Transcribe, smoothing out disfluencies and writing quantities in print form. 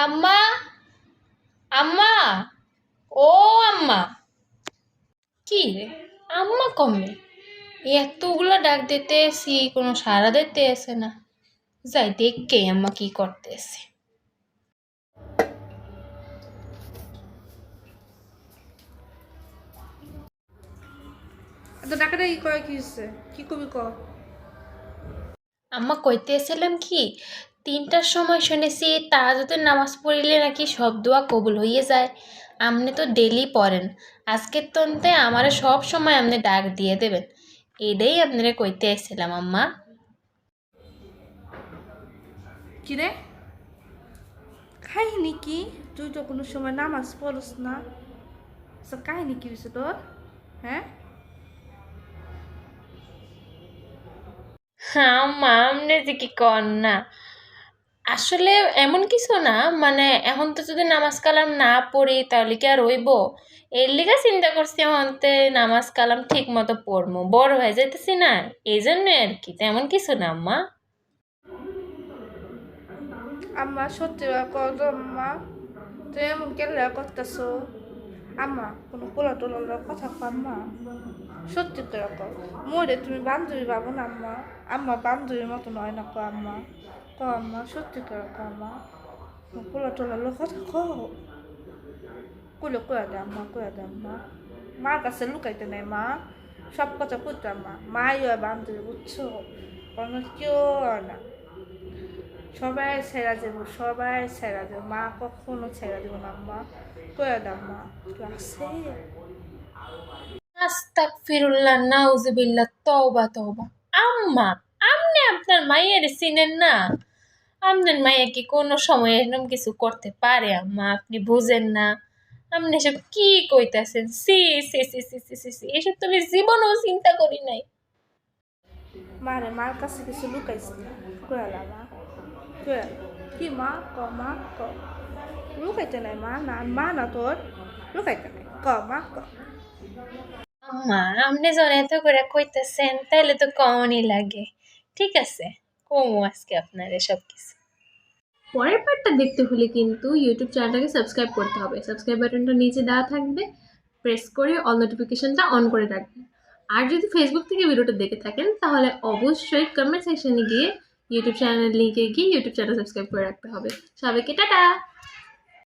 আম্মা, আম্মা, ও আম্মা। কি রে, আম্মা কমে এতগুলো ডাক দিতে এসি, কোনো সাড়া দিতে আসে না। যাই দেখকে আম্মা কি করতেছে। ডাকাটা ই কয় কি হচ্ছে, কি কবি ক। আম্মা কইতে এসেছিলাম কি, 3টার সময় শুনেছি তাহাজ্জুদের নামাজ পড়িলে নাকি সব দোয়া কবুল হয়ে যায়। আপনি তো ডেলি পড়েন, আজকের তন্তে আমারে সব সময় আপনি ডাক দিয়ে দেবেন, এটাই আপনারে কইতে এসেছিলাম আম্মা। কিরে কাহিনী কি? তুই তো কোনো সময় নামাজ পড়স না, কাহিনী কি হয়েছে তোর? হ্যাঁ, হ্যাঁ আম্মা, আপনি যে কি কর না, আসলে এমন কিছু না, মানে এখন তো যদি নামাজ কালাম না পড়ি তাহলে কি আর হইব। এর লিগা চিন্তা করছি এমনতে নামাজ কালাম ঠিক মতো পড়বো, বড় হয়ে যাইতেছি না, এই জন্য আর কি, তেমন কিছু না আম্মা। আম্মা সত্যি কর তো আম্মা, তুই এমন কেলে করতেছ? আম্মা কোনো পোলা টোলার কথা কো আম্মা, সত্যি করে কর। মোরে তুমি বান্ধবী পাবো না আম্মা, আম্মা বান্ধবীর মতো নয় না কো আম্মা, ক আম্মা সত্যি করে কো আম্মা, পোলা টোলার কথা কো, কইলে কয়ে দে আম্মা, কয়ে দে আম্মা। মার কাছে লুকাইতে নেই মা, সব কথা কইতাম মা, মাই হয় বান্ধবী বুঝছো, কোনো কেউ হয় না। সবাই ছেড়া যাবো, সবাই ছেড়া যাবো, মা কখনো ছেড়া দেবো না আম্মা, কয়ে দাও মা। ক্লাসে আস্তাগফিরুল্লাহ, নাউজুবিল্লাহ, তওবা তওবা। আম্মা, আপনি আপনার মায়ের চিনেন না? আপনার মাইয়া কি কোনো সময় এরকম কিছু করতে পারে আম্মা? আপনি বুঝেন না? আপনি এসব কি কইতাছেন? সি সি সি সি সি সি সি, এসব তো আমি জীবনেও চিন্তা করি নাই। মারে মার কাছে কিছু লুকাইছি না, কয়ে দাও মা, কয়ে কি মা, ক মা ক, লুকাইতে নাই মা, না মা না তোর, লুকাইতে নাই, ক মা ক। আম্মা, আপনি যখন এত করে কইতেছেন তাহলে তো কমনই লাগে। ঠিক আছে, কমু আজকে আপনার এসব কিছু। পরের পার্টটা দেখতে হলে কিন্তু ইউটিউব চ্যানেলটাকে সাবস্ক্রাইব করতে হবে। সাবস্ক্রাইব বাটনটা নিচে দেওয়া থাকবে, প্রেস করে অল নোটিফিকেশনটা অন করে রাখবেন। আর যদি ফেসবুক থেকে ভিডিওটা দেখে থাকেন তাহলে অবশ্যই কমেন্ট সেকশনে গিয়ে ইউটিউব চ্যানেলের লিঙ্কে গিয়ে ইউটিউব চ্যানেল সাবস্ক্রাইব করে রাখতে হবে। সবাইকে টাটা।